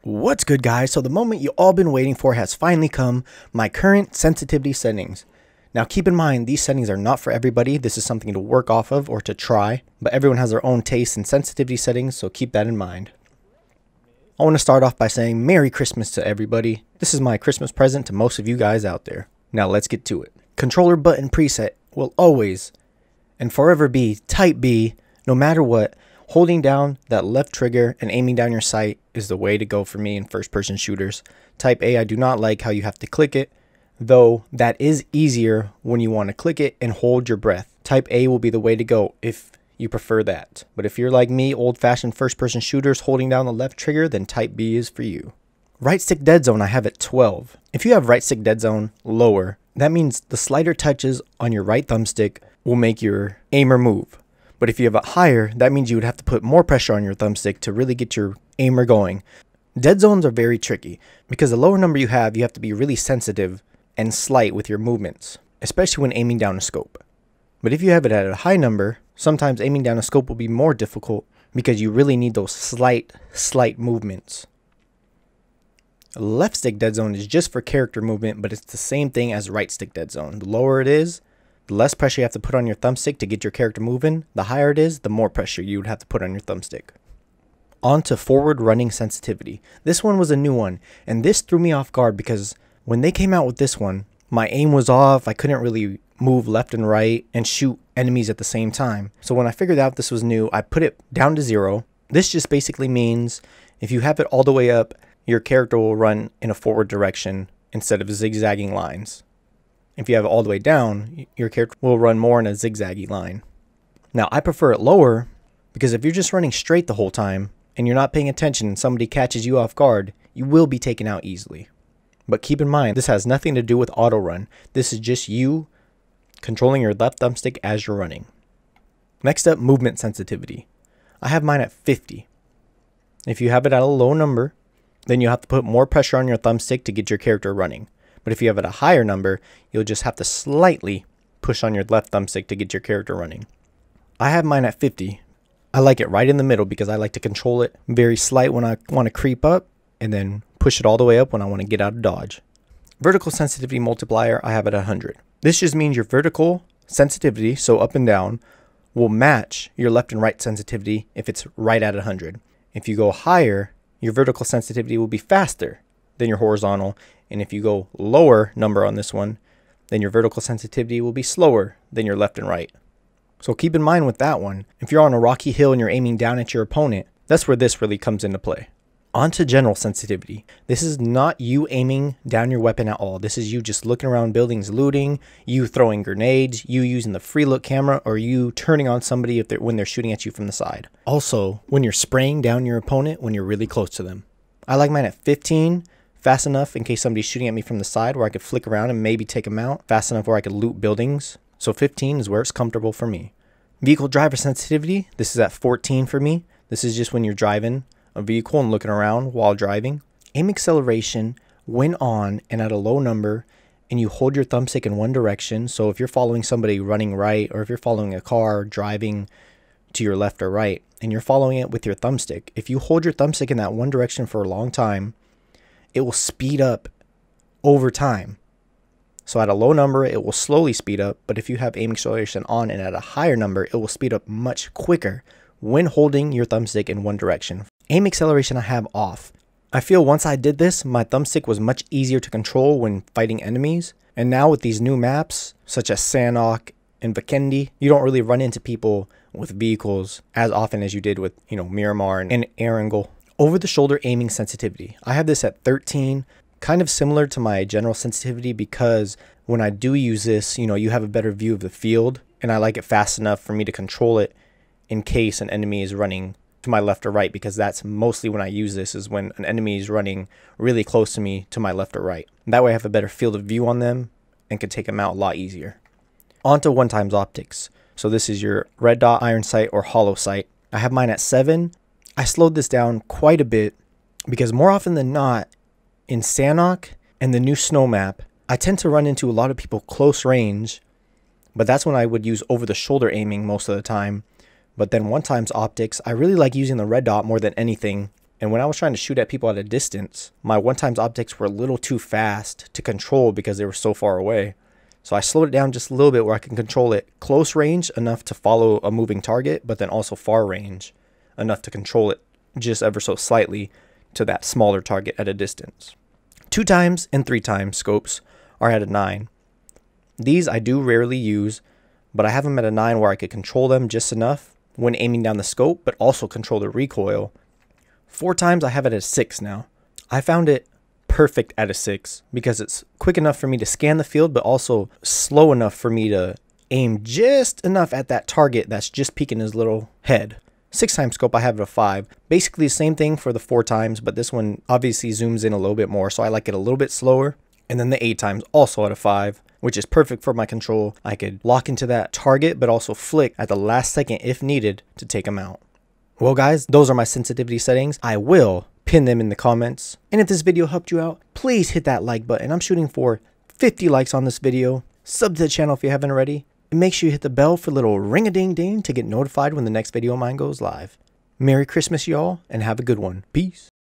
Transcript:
What's good, guys? So the moment you all been waiting for has finally come, my current sensitivity settings. Now keep in mind, these settings are not for everybody. This is something to work off of or to try, but everyone has their own taste in sensitivity settings, so keep that in mind. I want to start off by saying Merry Christmas to everybody. This is my Christmas present to most of you guys out there. Now let's get to it. Controller button preset will always and forever be Type B, no matter what. Holding down that left trigger and aiming down your sight is the way to go for me in first-person shooters. Type A, I do not like how you have to click it, though that is easier when you want to click it and hold your breath. Type A will be the way to go if you prefer that. But if you're like me, old-fashioned first-person shooters holding down the left trigger, then Type B is for you. Right stick dead zone I have at 12. If you have right stick dead zone lower, that means the slighter touches on your right thumbstick will make your aimer move. But if you have it higher, that means you would have to put more pressure on your thumbstick to really get your aimer going. Dead zones are very tricky because the lower number you have to be really sensitive and slight with your movements, especially when aiming down a scope. But if you have it at a high number, sometimes aiming down a scope will be more difficult because you really need those slight movements. Left stick dead zone is just for character movement, but it's the same thing as right stick dead zone. The lower it is, the less pressure you have to put on your thumbstick to get your character moving. The higher it is, the more pressure you would have to put on your thumbstick. On to forward running sensitivity. This one was a new one, and this threw me off guard because when they came out with this one, my aim was off. I couldn't really move left and right and shoot enemies at the same time. So when I figured out this was new, I put it down to 0. This just basically means if you have it all the way up, your character will run in a forward direction instead of zigzagging lines. If you have it all the way down, your character will run more in a zigzaggy line. Now, I prefer it lower because if you're just running straight the whole time and you're not paying attention and somebody catches you off guard, you will be taken out easily. But keep in mind, this has nothing to do with auto run. This is just you controlling your left thumbstick as you're running. Next up, movement sensitivity. I have mine at 50. If you have it at a low number, then you have to put more pressure on your thumbstick to get your character running. But if you have it a higher number, you'll just have to slightly push on your left thumbstick to get your character running. I have mine at 50. I like it right in the middle because I like to control it very slight when I want to creep up and then push it all the way up when I want to get out of dodge. Vertical sensitivity multiplier, I have it at 100. This just means your vertical sensitivity, so up and down, will match your left and right sensitivity if it's right at 100. If you go higher, your vertical sensitivity will be faster than your horizontal, and if you go lower number on this one, then your vertical sensitivity will be slower than your left and right. So keep in mind with that one, if you're on a rocky hill and you're aiming down at your opponent, that's where this really comes into play. On to general sensitivity. This is not you aiming down your weapon at all. This is you just looking around buildings looting, you throwing grenades, you using the free look camera, or you turning on somebody when they're shooting at you from the side. Also, when you're spraying down your opponent when you're really close to them. I like mine at 15. Fast enough in case somebody's shooting at me from the side where I could flick around and maybe take them out. Fast enough where I could loot buildings. So 15 is where it's comfortable for me. Vehicle driver sensitivity, this is at 14 for me. This is just when you're driving a vehicle and looking around while driving. Aim acceleration when on and at a low number, and you hold your thumbstick in one direction. So if you're following somebody running right, or if you're following a car driving to your left or right, and you're following it with your thumbstick, if you hold your thumbstick in that one direction for a long time, it will speed up over time. So at a low number, it will slowly speed up, but if you have aim acceleration on and at a higher number, it will speed up much quicker when holding your thumbstick in one direction. Aim acceleration I have off. I feel once I did this, my thumbstick was much easier to control when fighting enemies, and now with these new maps, such as Sanhok and Vikendi, you don't really run into people with vehicles as often as you did with, Miramar and Erangel. Over the shoulder aiming sensitivity. I have this at 13, kind of similar to my general sensitivity because when I do use this, you have a better view of the field, and I like it fast enough for me to control it in case an enemy is running to my left or right, because that's mostly when I use this, is when an enemy is running really close to me to my left or right. That way I have a better field of view on them and can take them out a lot easier. On to 1x optics. So this is your red dot iron sight or hollow sight. I have mine at 7. I slowed this down quite a bit because more often than not, in Sanhok and the new snow map, I tend to run into a lot of people close range, but that's when I would use over the shoulder aiming most of the time. But then 1x optics, I really like using the red dot more than anything And when I was trying to shoot at people at a distance, my 1x optics were a little too fast to control because they were so far away. So I slowed it down just a little bit where I can control it close range enough to follow a moving target, but then also far range enough to control it just ever so slightly to that smaller target at a distance. 2x and 3x scopes are at a 9. These I do rarely use, but I have them at a 9 where I could control them just enough when aiming down the scope, but also control the recoil. 4x I have it at a 6 now. I found it perfect at a 6 because it's quick enough for me to scan the field, but also slow enough for me to aim just enough at that target that's just peeking his little head. 6x scope I have it at a 5. Basically the same thing for the 4x, but this one obviously zooms in a little bit more, so I like it a little bit slower. And then the 8x also at a 5, which is perfect for my control. I could lock into that target, but also flick at the last second if needed to take them out. Well guys, those are my sensitivity settings. I will pin them in the comments. And if this video helped you out, please hit that like button. I'm shooting for 50 likes on this video. Sub to the channel if you haven't already. And make sure you hit the bell for a little ring-a-ding-ding to get notified when the next video of mine goes live. Merry Christmas y'all, and have a good one. Peace.